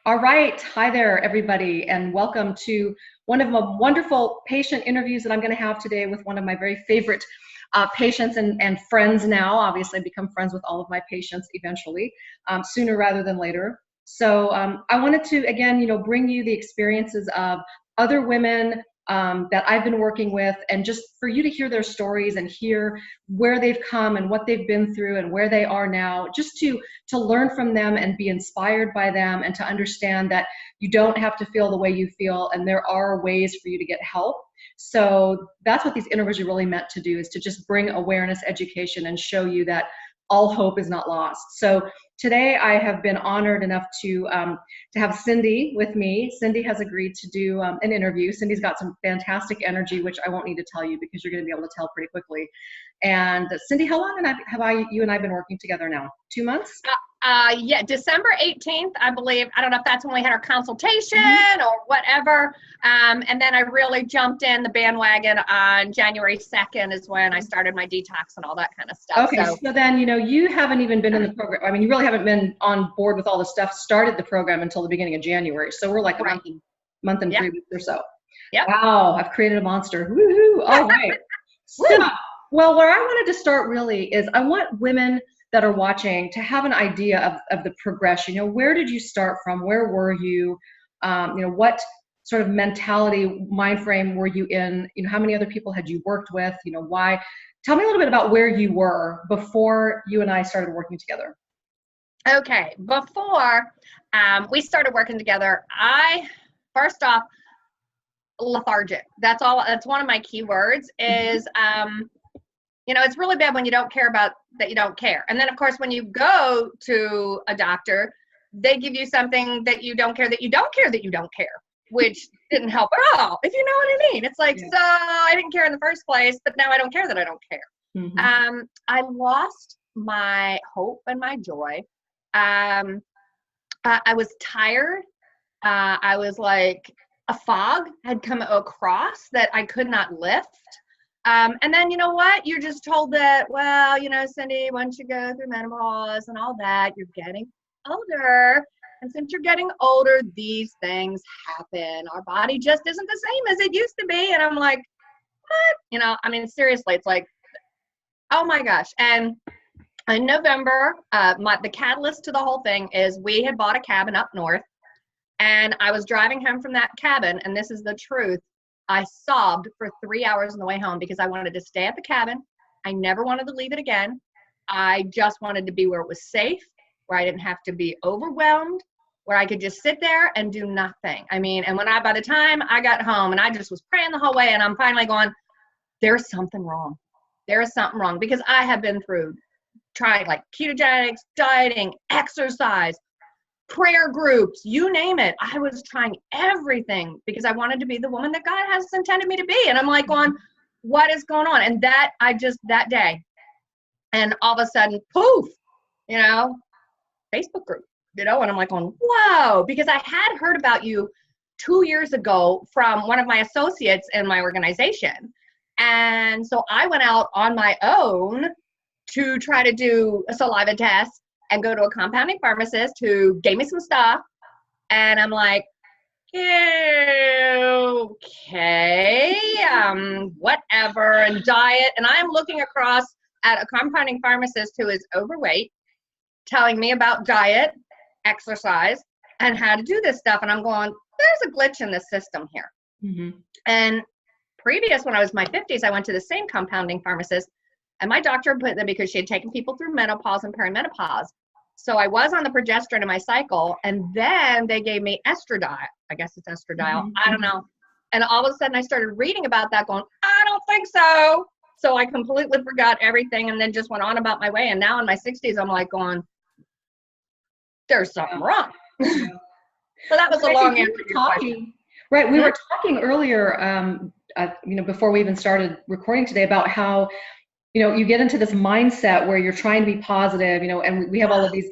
All right. Hi there, everybody, and welcome to one of my wonderful patient interviews that I'm going to have today with one of my very favorite patients and friends now. Obviously, I become friends with all of my patients eventually, sooner rather than later. So I wanted to, again, bring you the experiences of other women that I've been working with, and just for you to hear their stories and hear where they've come and what they've been through and where they are now, just to learn from them and be inspired by them, and to understand that you don't have to feel the way you feel, and there are ways for you to get help. So that's what these interviews are really meant to do, is to just bring awareness, education, and show you that all hope is not lost. So today I have been honored enough to have Cindy with me. Cindy has agreed to do an interview. Cindy's got some fantastic energy, which I won't need to tell you because you're going to be able to tell pretty quickly. And Cindy, how long have you and I been working together now? 2 months? Yeah, December 18th, I believe. I don't know if that's when we had our consultation or whatever. And then I really jumped in the bandwagon on January 2nd is when I started my detox and all that kind of stuff. Okay, so then, you haven't even been in the program. I mean, you really haven't been on board with all the stuff, started the program until the beginning of January. So we're like a month and 3 weeks or so. Yep. Wow, I've created a monster. Woohoo! All right. So, well, where I wanted to start really is I want women that are watching to have an idea of the progression. Where did you start from? Where were you? What sort of mentality, mind frame were you in? How many other people had you worked with? Why? Tell me a little bit about where you were before you and I started working together. Okay, before we started working together, first off, lethargic. That's one of my key words is, it's really bad when you don't care about that you don't care. And then, of course, when you go to a doctor, they give you something that you don't care that you don't care that you don't care, which didn't help at all, if you know what I mean. It's like, so I didn't care in the first place, but now I don't care that I don't care. I lost my hope and my joy. I was tired. I was like a fog had come across that I could not lift. And then, you know what? You're just told that, well, Cindy, once you go through menopause and all that, you're getting older. And since you're getting older, these things happen. Our body just isn't the same as it used to be. And I'm like, what? Seriously, it's like, oh my gosh. And in November, the catalyst to the whole thing is we had bought a cabin up north. And I was driving home from that cabin. And this is the truth. I sobbed for 3 hours on the way home because I wanted to stay at the cabin. I never wanted to leave it again. I just wanted to be where it was safe, where I didn't have to be overwhelmed, where I could just sit there and do nothing. And by the time I got home, and I just was praying the whole way, and I'm finally going, there's something wrong. There is something wrong, because I have been through trying like ketogenics, dieting, exercise, prayer groups, you name it. I was trying everything because I wanted to be the woman that God has intended me to be. And I'm like going, what is going on? And that day, and all of a sudden, poof, Facebook group, and I'm like going, whoa, because I had heard about you 2 years ago from one of my associates in my organization. And so I went out on my own to try to do a saliva test and go to a compounding pharmacist who gave me some stuff. And I'm like, okay, whatever, and diet. And I'm looking across at a compounding pharmacist who is overweight, telling me about diet, exercise, and how to do this stuff. And I'm going, there's a glitch in the system here. And previous, when I was in my 50s, I went to the same compounding pharmacist. And my doctor put them because she had taken people through menopause and perimenopause. So I was on the progesterone in my cycle, and then they gave me estradiol. I guess it's estradiol. I don't know. And all of a sudden I started reading about that going, I don't think so. So I completely forgot everything and then just went on about my way. And now in my 60s, I'm like going, there's something wrong. So that was a long answer to your question. Right. We were talking earlier, before we even started recording today, about how you get into this mindset where you're trying to be positive, and we have all of these,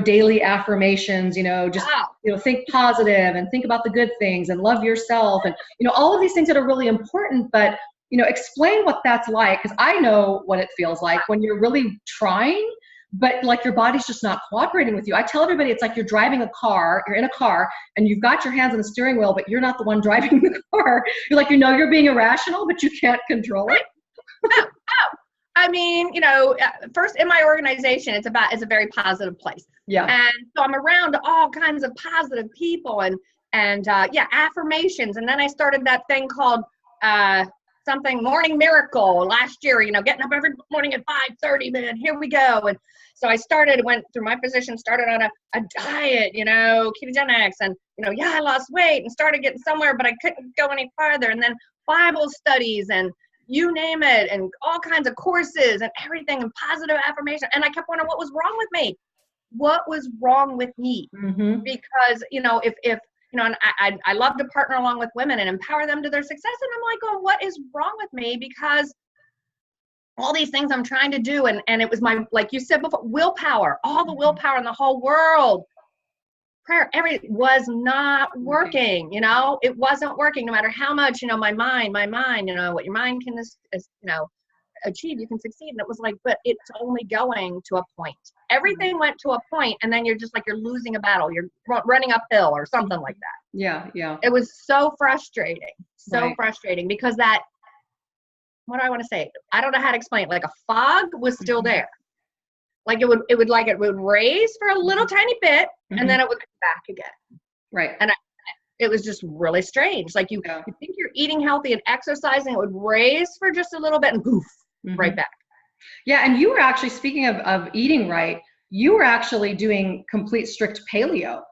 daily affirmations, think positive and think about the good things and love yourself and, all of these things that are really important. But, explain what that's like, because I know what it feels like when you're really trying, but like your body's just not cooperating with you. I tell everybody it's like you're driving a car, you're in a car, and you've got your hands on the steering wheel, but you're not the one driving the car. You're like, you're being irrational, but you can't control it. Oh, I mean, first in my organization, it's a very positive place. Yeah. And so I'm around all kinds of positive people and affirmations. And then I started that thing called something Morning Miracle last year, getting up every morning at 5:30, man, here we go. And so I went through my physician, started on a diet, ketogenics, and, I lost weight and started getting somewhere, but I couldn't go any farther. And then Bible studies and you name it, and all kinds of courses and everything, and positive affirmation. And I kept wondering what was wrong with me. What was wrong with me? Mm-hmm. Because, if and I love to partner along with women and empower them to their success. And I'm like, oh, what is wrong with me? Because all these things I'm trying to do, and it was my, like you said before, willpower, all the willpower in the whole world, prayer, everything was not working. It wasn't working, no matter how much, my mind, what your mind can achieve, you can succeed. And it was like, but it's only going to a point. Everything went to a point, and then you're just like, you're losing a battle, you're running uphill or something like that. Yeah. It was so frustrating, frustrating, because what do I want to say? I don't know how to explain it. Like a fog was still there. Like it would raise for a little tiny bit, and then it would come back again. Right. And it was just really strange. Like you think you're eating healthy and exercising, it would raise for just a little bit and poof, right back. Yeah. And you were actually, speaking of eating right, you were actually doing complete strict paleo.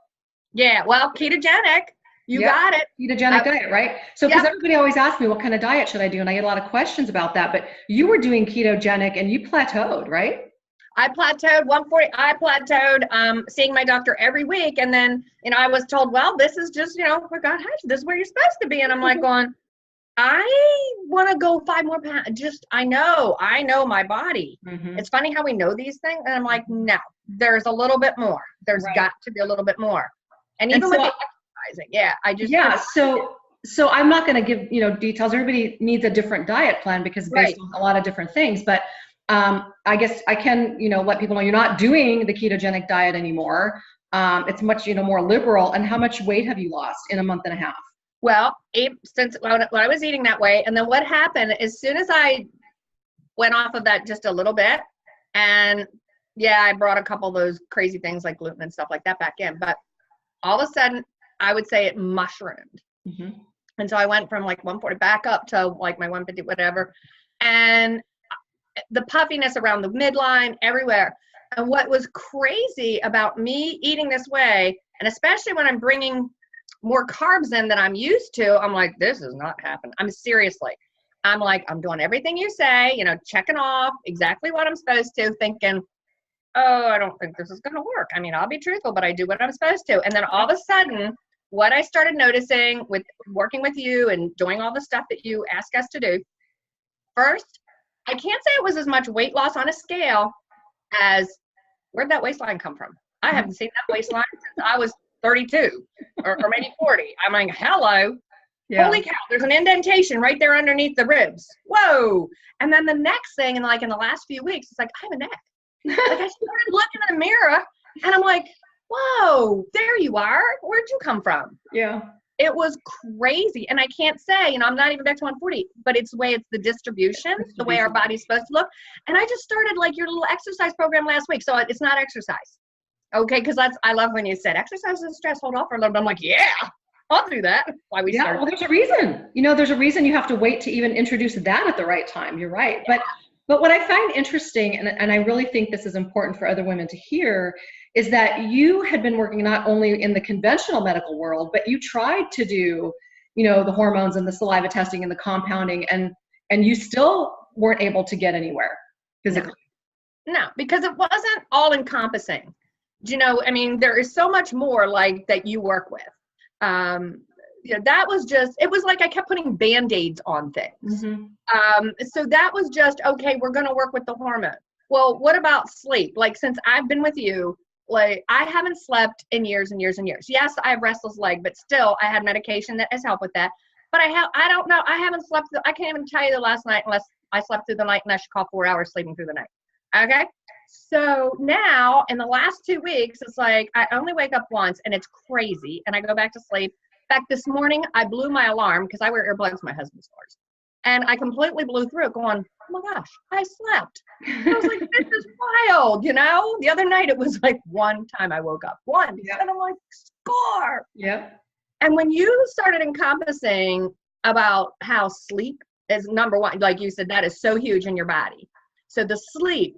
Yeah. Well, ketogenic. You got it. Ketogenic diet, right? So, because everybody always asks me, what kind of diet should I do? And I get a lot of questions about that, but you were doing ketogenic and you plateaued, right? I plateaued 140. I plateaued, seeing my doctor every week. And then, I was told, well, this is just, for God, this is where you're supposed to be. And I'm like going, I want to go 5 more pounds. I know my body. It's funny how we know these things. And I'm like, no, there's a little bit more. There's got to be a little bit more. And even with the exercising, so I'm not going to give, details. Everybody needs a different diet plan because based on a lot of different things, but I guess I can, let people know you're not doing the ketogenic diet anymore. It's much, more liberal. And how much weight have you lost in a month and a half? Well, since when I was eating that way, and then what happened as soon as I went off of that just a little bit, and I brought a couple of those crazy things like gluten and stuff like that back in, but all of a sudden I would say it mushroomed. And so I went from like 140 back up to like my 150, whatever. And the puffiness around the midline, everywhere. And what was crazy about me eating this way, and especially when I'm bringing more carbs in than I'm used to, I'm like, this is not happening. I'm like, I'm doing everything you say, checking off exactly what I'm supposed to, thinking, oh, I don't think this is going to work. I mean, I'll be truthful, but I do what I'm supposed to. And then all of a sudden, what I started noticing with working with you and doing all the stuff that you ask us to do, first, I can't say it was as much weight loss on a scale as where'd that waistline come from? I haven't seen that waistline since I was 32 or maybe 40. I'm like, hello. Yeah. Holy cow, there's an indentation right there underneath the ribs. Whoa. And then the next thing, in the last few weeks, it's like, I have a neck. Like I started looking in the mirror and I'm like, whoa, there you are. Where'd you come from? Yeah. It was crazy. And I can't say, I'm not even back to 140, but it's the distribution, the way our body's supposed to look. And I just started like your little exercise program last week. So it's not exercise. Okay. Because I love when you said exercise is stress, hold off for a little bit. I'm like, yeah, I'll do that. Why we started. Well, there's a reason, there's a reason you have to wait to even introduce that at the right time. You're right. Yeah. But what I find interesting, and I really think this is important for other women to hear, is that you had been working not only in the conventional medical world, but you tried to do, the hormones and the saliva testing and the compounding, and you still weren't able to get anywhere physically. No, because it wasn't all encompassing. There is so much more like that you work with. That was just, it was like I kept putting Band-Aids on things. So that was just, okay, we're going to work with the hormone. Well, what about sleep? Like, since I've been with you, like, I haven't slept in years and years and years. Yes, I have restless leg, but still I had medication that has helped with that. But I don't know. I haven't slept. I can't even tell you the last night unless I slept through the night, and I should call 4 hours sleeping through the night. Okay. So now in the last 2 weeks, it's like I only wake up once and it's crazy and I go back to sleep. In fact, this morning I blew my alarm because I wear earplugs, my husband snores. And I completely blew through it going, oh my gosh, I slept. I was like, this is wild, you know? The other night it was like one time I woke up once. Yep. And I'm like, score. Yep. And when you started encompassing about how sleep is number one, like you said, that is so huge in your body. So the sleep,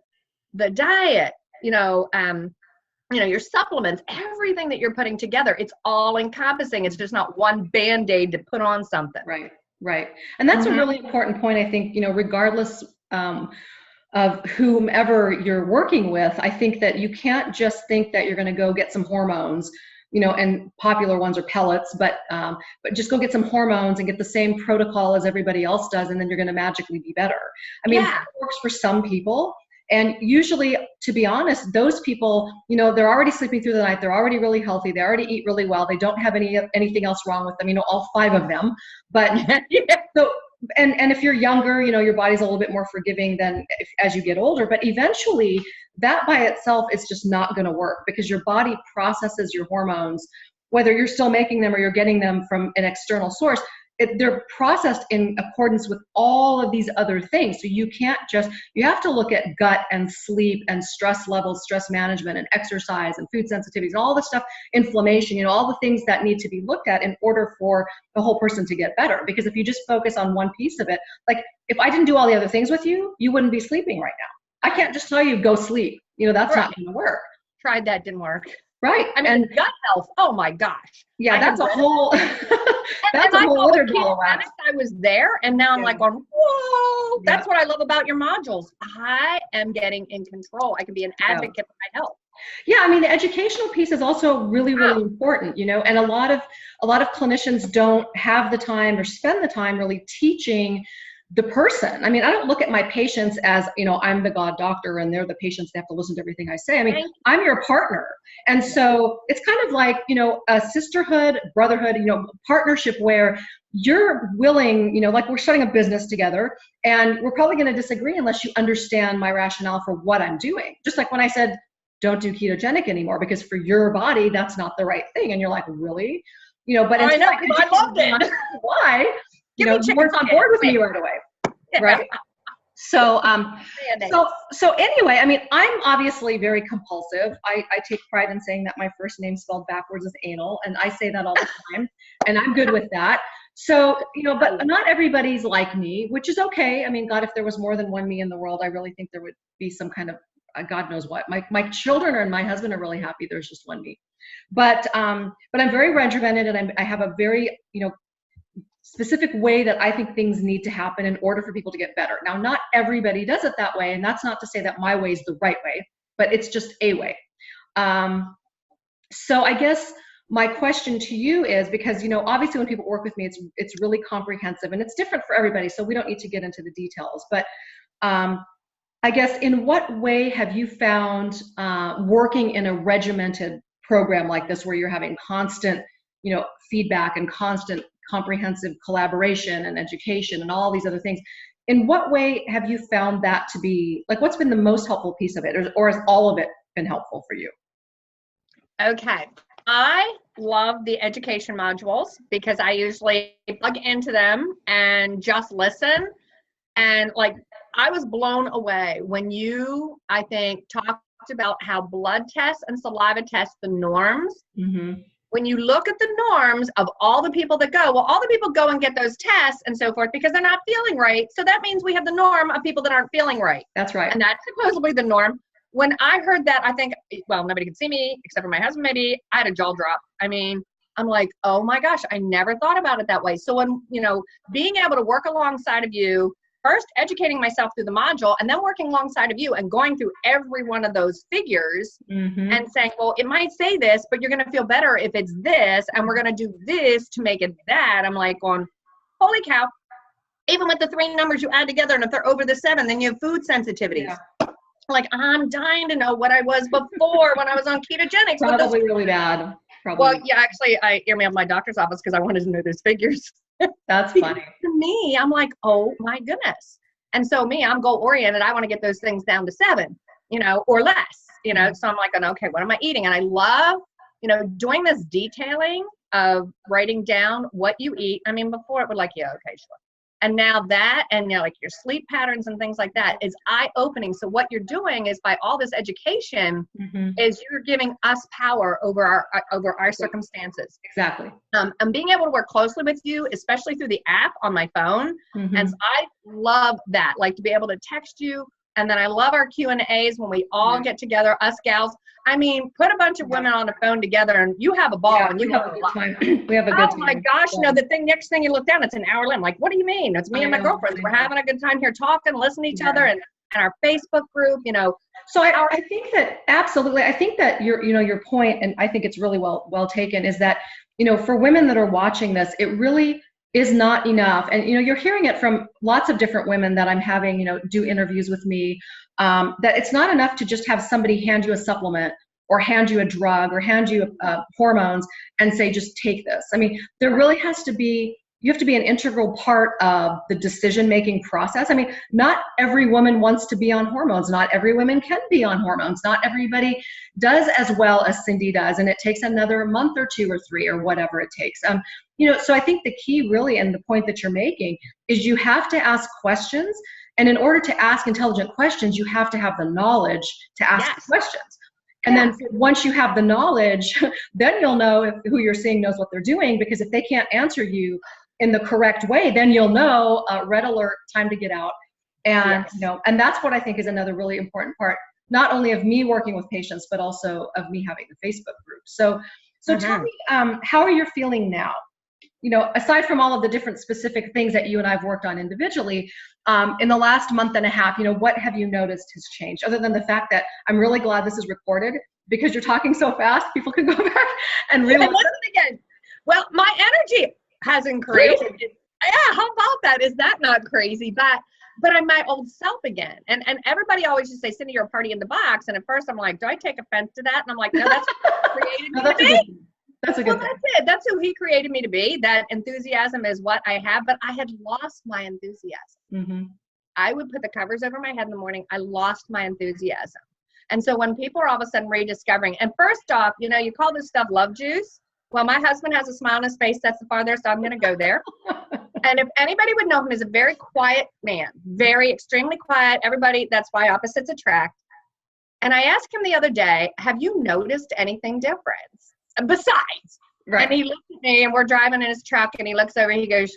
the diet, your supplements, everything that you're putting together, it's all encompassing. It's just not one Band-Aid to put on something. Right. Right. And that's a really important point. I think, regardless of whomever you're working with, I think that you can't just think that you're going to go get some hormones, and popular ones are pellets, but just go get some hormones and get the same protocol as everybody else does, and then you're going to magically be better. I mean, that works for some people. And usually, to be honest, those people, they're already sleeping through the night. They're already really healthy. They already eat really well. They don't have anything else wrong with them, all 5 of them. But so, and if you're younger, your body's a little bit more forgiving than as you get older. But eventually, that by itself is just not going to work because your body processes your hormones, whether you're still making them or you're getting them from an external source. They're processed in accordance with all of these other things. So you have to look at gut and sleep and stress levels, stress management and exercise and food sensitivities and all the stuff, inflammation, all the things that need to be looked at in order for the whole person to get better. Because if you just focus on one piece of it, like if I didn't do all the other things with you, you wouldn't be sleeping right now. I can't just tell you go sleep. That's not going to work. Tried that, didn't work. Right. I mean, gut health. Oh my gosh. Yeah, that's a whole that's a whole other ball of wax. I was there and now I'm like going, whoa, that's what I love about your modules. I am getting in control. I can be an advocate for my health. Yeah, I mean, the educational piece is also really, really important, and a lot of clinicians don't have the time or spend the time really teaching the person. I mean, I don't look at my patients as, I'm the God doctor and they're the patients. They have to listen to everything I say. I mean, I'm your partner. And so it's kind of like, a sisterhood, brotherhood, partnership where you're willing, like we're starting a business together and we're probably going to disagree unless you understand my rationale for what I'm doing. Just like when I said, don't do ketogenic anymore because for your body, that's not the right thing. And you're like, really? But I know, I loved it. Why? You weren't on board with me right away, right? So, so anyway, I mean, I'm obviously very compulsive. I take pride in saying that my first name spelled backwards is anal, and I say that all the time, and I'm good with that. So, but not everybody's like me, which is okay. I mean, God, if there was more than one me in the world, I really think there would be some kind of, God knows what. My children and my husband are really happy there's just one me. But I'm very regimented, and I have a very, specific way that I think things need to happen in order for people to get better. Now, not everybody does it that way, and that's not to say that my way is the right way, but it's just a way. So I guess my question to you is, because, obviously when people work with me, it's really comprehensive and it's different for everybody, so we don't need to get into the details. But I guess in what way have you found working in a regimented program like this where you're having constant, feedback and constant comprehensive collaboration and education and all these other things, in what way have you found that to be, like, what's been the most helpful piece of it, or has all of it been helpful for you? Okay. I love the education modules because I usually plug into them and just listen. And like, I was blown away when you, I think, talked about how blood tests and saliva tests the norms. Mm-hmm. When you look at the norms of all the people that go, well, all the people go and get those tests and so forth because they're not feeling right. So that means we have the norm of people that aren't feeling right. That's right. And that's supposedly the norm. When I heard that, I think, well, nobody can see me except for my husband, maybe. I had a jaw drop. I mean, I'm like, oh my gosh, I never thought about it that way. So when, being able to work alongside of you, first educating myself through the module and then working alongside of you and going through every one of those figures and saying, well, it might say this, but you're going to feel better if it's this, and we're going to do this to make it that. I'm like going, holy cow. Even with the 3 numbers you add together, and if they're over the 7, then you have food sensitivities. Yeah. Like, I'm dying to know what I was before when I was on ketogenics. Probably really bad. Probably. Well, yeah, actually, I emailed my doctor's office because I wanted to know those figures. That's funny. To me, I'm like, oh my goodness. And so I'm goal oriented. I want to get those things down to 7. or less, so I'm like, okay, what am I eating? And I love, doing this detailing of writing down what you eat. I mean, before it would like, yeah, okay, sure. And now that, and like your sleep patterns and things like that is eye-opening. So what you're doing is, by all this education, is you're giving us power over our circumstances. Exactly. And being able to work closely with you, especially through the app on my phone. And so I love that, like to be able to text you. And then I love our Q&As when we all get together, us gals. I mean, put a bunch of women on the phone together and you have a ball and you have a good time. We have a good time. Oh my gosh, next thing you look down, it's an hour in. Like, what do you mean? It's me and my girlfriends. We're having a good time here talking, listening to each other, and our Facebook group, So I think that absolutely, I think that your point, and I think it's really well taken, is that, for women that are watching this, it really is not enough. And, you're hearing it from lots of different women that I'm having, do interviews with me, that it's not enough to just have somebody hand you a supplement or hand you a drug or hand you hormones and say, just take this. I mean, there really has to be, you have to be an integral part of the decision-making process. I mean, not every woman wants to be on hormones. Not every woman can be on hormones. Not everybody does as well as Cindy does. And it takes another month or 2 or 3 or whatever it takes. So I think the key really, and the point that you're making, is you have to ask questions. And in order to ask intelligent questions, you have to have the knowledge to ask questions. And then once you have the knowledge, then you'll know if who you're seeing knows what they're doing, because if they can't answer you in the correct way, then you'll know, red alert, time to get out. And, and that's what I think is another really important part, not only of me working with patients, but also of me having the Facebook group. So tell me, how are you feeling now? Aside from all of the different specific things that you and I've worked on individually, in the last month and a half, what have you noticed has changed? Other than the fact that I'm really glad this is recorded, because you're talking so fast, people can go back and really listen again. Well, my energy has increased. Yeah, how about that? Is that not crazy? But I'm my old self again. And everybody always just say, Cindy, you're a party in the box. And at first I'm like, do I take offense to that? And I'm like, no, that's what created me to be. That's a good thing. That's it. That's who he created me to be. That enthusiasm is what I have, but I had lost my enthusiasm. I would put the covers over my head in the morning. I lost my enthusiasm. And so when people are all of a sudden rediscovering, and first off, you call this stuff love juice. Well, my husband has a smile on his face. That's the farthest I'm going to go there. And if anybody would know him, he's a very quiet man, very extremely quiet. Everybody, that's why opposites attract. And I asked him the other day, have you noticed anything different besides? Right. And he looked at me, and we're driving in his truck, and he looks over and he goes,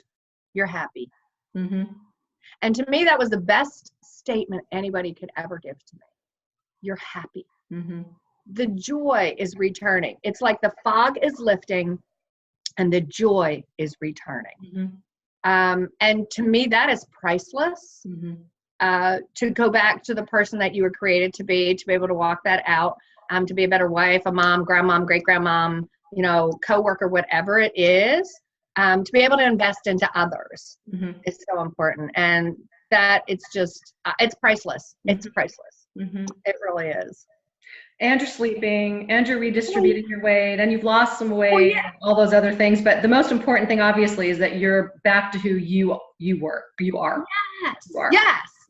you're happy. And to me, that was the best statement anybody could ever give to me. You're happy. The joy is returning. It's like the fog is lifting and the joy is returning. And to me, that is priceless. To go back to the person that you were created to be able to walk that out, to be a better wife, a mom, grandmom, great-grandmom, coworker, whatever it is, to be able to invest into others is so important. And that it's just, it's priceless. It's priceless. It really is. And you're sleeping, and you're redistributing your weight, and you've lost some weight, all those other things. But the most important thing, obviously, is that you're back to who you are. You are.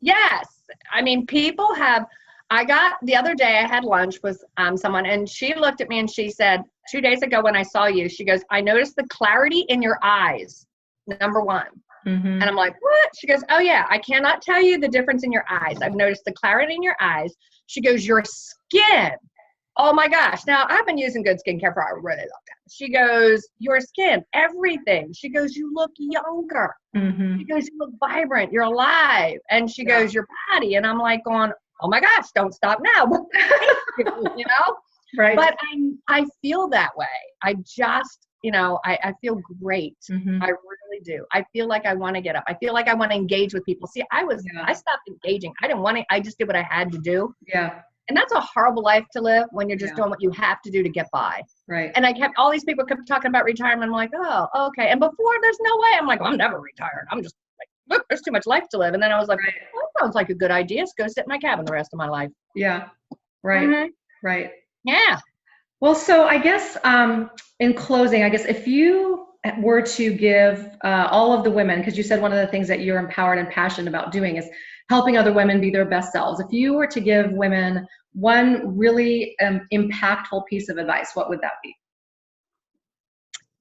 Yes. I mean, people have, the other day I had lunch with someone, and she looked at me and she said, 2 days ago when I saw you, she goes, I noticed the clarity in your eyes, number one. And I'm like, what? She goes, oh yeah, I cannot tell you the difference in your eyes. I've noticed the clarity in your eyes. She goes, your skin. Oh my gosh. Now I've been using good skincare for a really long time. She goes, your skin, everything. She goes, you look younger. She goes, you look vibrant. You're alive. And she goes, your body. And I'm like going, oh my gosh, don't stop now. Right. But I feel that way. I just, I feel great. I really do. I feel like I want to get up. I feel like I want to engage with people. See, I stopped engaging. I didn't want to, I just did what I had to do. Yeah. And that's a horrible life to live when you're just doing what you have to do to get by. Right. And all these people kept talking about retirement. I'm like, oh, okay. And before, there's no way. I'm like, well, I'm never retired. I'm just like, look, there's too much life to live. And then I was like, well, that sounds like a good idea. Let's go sit in my cabin the rest of my life. Yeah. Right. Right. Yeah. Well, so I guess in closing, I guess if you were to give all of the women, because you said one of the things that you're empowered and passionate about doing is helping other women be their best selves. If you were to give women one really impactful piece of advice, what would that be?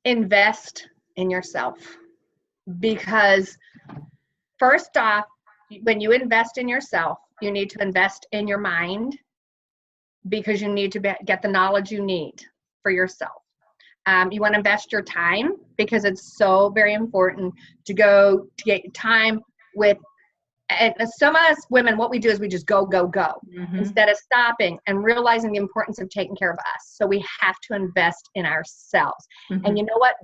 Invest in yourself. Because first off, when you invest in yourself, you need to invest in your mind, because you need to get the knowledge you need for yourself. You want to invest your time, because it's so very important to get time with. And some of us women, what we do is we just go, instead of stopping and realizing the importance of taking care of us. So we have to invest in ourselves. And you know what?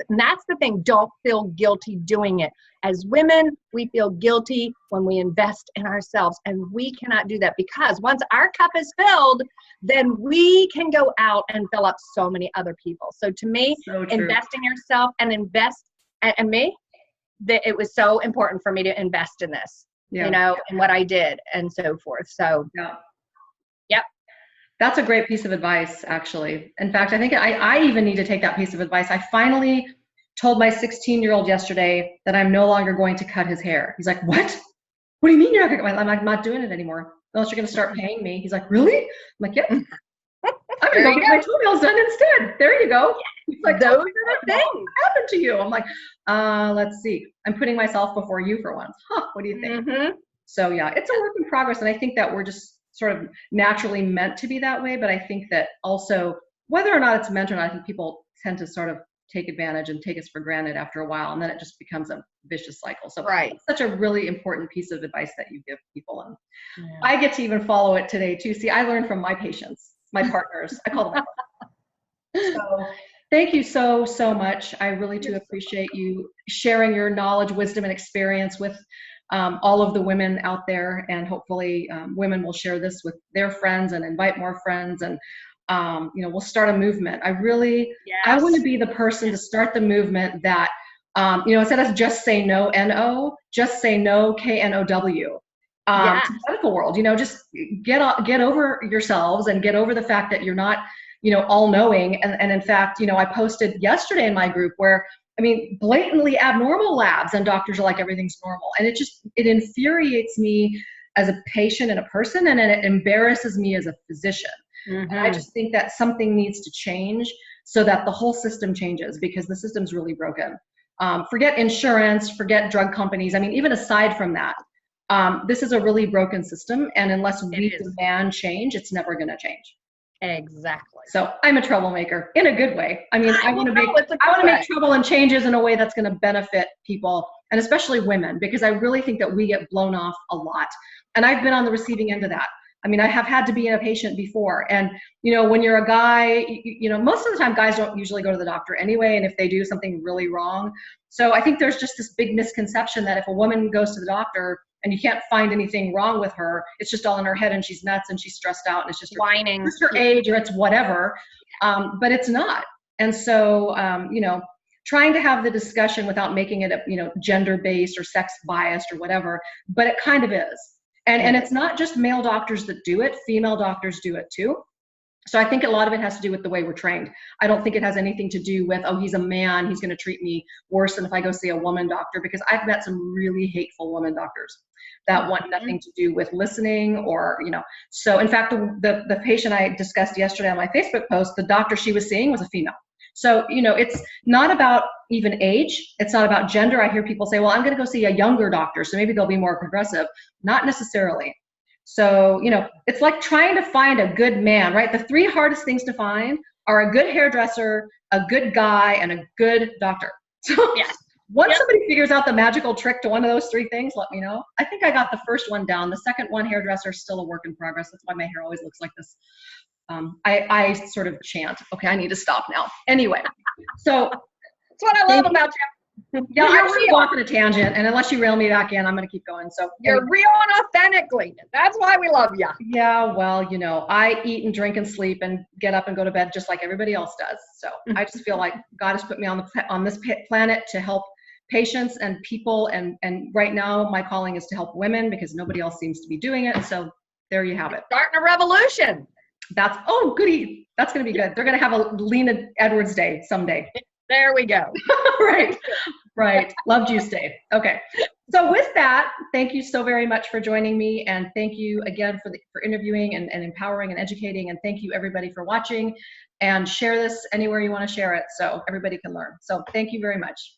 And that's the thing, don't feel guilty doing it. As women, we feel guilty when we invest in ourselves, and we cannot do that, because once our cup is filled, then we can go out and fill up so many other people. So to me, invest in yourself and invest in me. It was so important for me to invest in this, you know, in what I did and so forth. So, yep. That's a great piece of advice, actually. In fact, I think I even need to take that piece of advice. I finally told my 16-year-old yesterday that I'm no longer going to cut his hair. He's like, what? What do you mean you're not going to cut my hair? I'm not doing it anymore, unless you're going to start paying me. He's like, really? I'm like, yep. I'm going to go get my toenails done instead. There you go. He's like, those are the things. What happened to you? I'm like, let's see. I'm putting myself before you for once. What do you think? So yeah, it's a work in progress. And I think that we're just sort of naturally meant to be that way. But I think that also, whether or not it's meant or not, I think people tend to sort of take advantage and take us for granted after a while. And then it just becomes a vicious cycle. So it's such a really important piece of advice that you give people. And I get to even follow it today too. See, I learned from my patients, my partners. I call them so thank you so much. I really do appreciate you sharing your knowledge, wisdom, and experience with all of the women out there. And hopefully women will share this with their friends and invite more friends. And you know, we'll start a movement. I want to be the person to start the movement that, you know, instead of just say no, N-O, just say no, K-N-O-W. To the medical world, you know, just get over yourselves and get over the fact that you're not, you know, all knowing. And in fact, you know, I posted yesterday in my group where, I mean, blatantly abnormal labs and doctors are like, everything's normal. And it infuriates me as a patient and a person, and it embarrasses me as a physician. And I just think that something needs to change so that the whole system changes, because the system's really broken. Forget insurance, forget drug companies. I mean, even aside from that, this is a really broken system, and unless we demand change, it's never going to change. Exactly. So I'm a troublemaker in a good way. I mean, I want to make trouble and changes in a way that's going to benefit people, and especially women, because I really think that we get blown off a lot. And I've been on the receiving end of that. I mean, I have had to be a patient before. And, you know, when you're a guy, you know, most of the time guys don't usually go to the doctor anyway. And if they do something really wrong. So I think there's just this big misconception that if a woman goes to the doctor and you can't find anything wrong with her, it's just all in her head and she's nuts and she's stressed out and it's just whining, it's her age or it's whatever. But it's not. And so, you know, trying to have the discussion without making it, you know, gender-based or sex-biased or whatever, but it kind of is. And it's not just male doctors that do it, female doctors do it too. So I think a lot of it has to do with the way we're trained. I don't think it has anything to do with, oh, he's a man, he's going to treat me worse than if I go see a woman doctor, because I've met some really hateful woman doctors that want nothing to do with listening or, you know. So in fact, the patient I discussed yesterday on my Facebook post, the doctor she was seeing was a female. So, you know, it's not about even age. It's not about gender. I hear people say, well, I'm going to go see a younger doctor, so maybe they'll be more progressive. Not necessarily. So, you know, it's like trying to find a good man, right? The three hardest things to find are a good hairdresser, a good guy, and a good doctor. So once somebody figures out the magical trick to one of those three things, let me know. I think I got the first one down. The second one, hairdresser, is still a work in progress. That's why my hair always looks like this. I sort of chant. Okay, I need to stop now. Anyway, so that's what I love about you. Yeah, I'm really off on a tangent, and unless you reel me back in, I'm going to keep going. So you're real and authentically. That's why we love you. Yeah, well, you know, I eat and drink and sleep and get up and go to bed just like everybody else does. So I just feel like God has put me on this planet to help patients and people, and right now my calling is to help women because nobody else seems to be doing it. So there you have it. Starting a revolution. That's, oh, goody. That's going to be good. They're going to have a Lena Edwards Day someday. There we go. Right. Right. Love juice day. Okay. So with that, thank you so very much for joining me. And thank you again for interviewing and empowering and educating. And thank you everybody for watching, and share this anywhere you want to share it so everybody can learn. So thank you very much.